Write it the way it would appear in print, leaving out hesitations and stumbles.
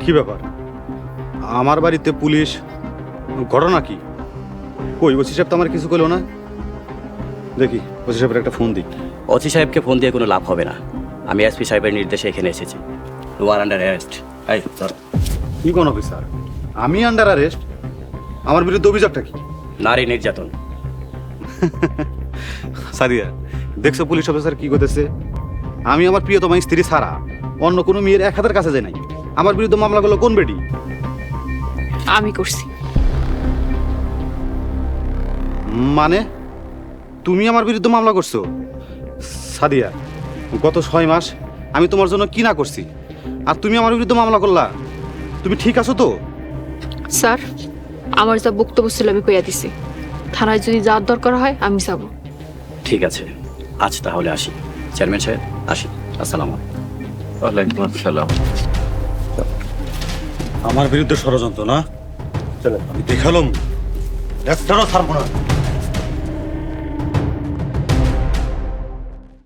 কি ব্যাপার? আমার বাড়িতে পুলিশ, ঘটনা কি? কই ওসি সাহেব তো আমার কিছু কইলো না। দেখি ওসি সাহেবের একটা ফোন দিই। ওসি সাহেবকে ফোন দিয়ে কোনো লাভ হবে না। আমি এসপি সাহেবের নির্দেশে এখানে এসেছি। You are under arrest. এই স্যার, কি কোন অফিসার? আমি আন্ডার অ্যারেস্ট? আমার বিরুদ্ধে অভিযোগটা কি? নারী নির্যাতন। সাদিয়া, দেখছো পুলিশ অফিসার কি করতেছে? আমি আমার প্রিয়তমা স্ত্রী ছাড়া অন্য কোনো মেয়ের এক হাতের কাছে যাই নাই। আমার বিরুদ্ধে মামলা করলো কোন বেটি? আমি করছি। মানে তুমি আমার বিরুদ্ধে মামলা করছো? সাদিয়া, গত 6 মাস আমি তোমার জন্য কি না করছি, আর তুমি আমার বিরুদ্ধে মামলা করলা? তুমি ঠিক আছো তো? স্যার, আমার যা বক্তব্য ছিল আমি কইয়া দিছি। থানায় যদি যাওয়ার দরকার হয় আমি যাব। ঠিক আছে, আজ তাহলে আসি। চেয়ারম্যান সাহেব, আসি। আসসালামু আলাইকুম। ওয়ালাইকুম আসসালাম। আমার বিরুদ্ধে ষড়যন্ত্র না? চলো আমি দেখালাম, একটারও ছাড়বো না।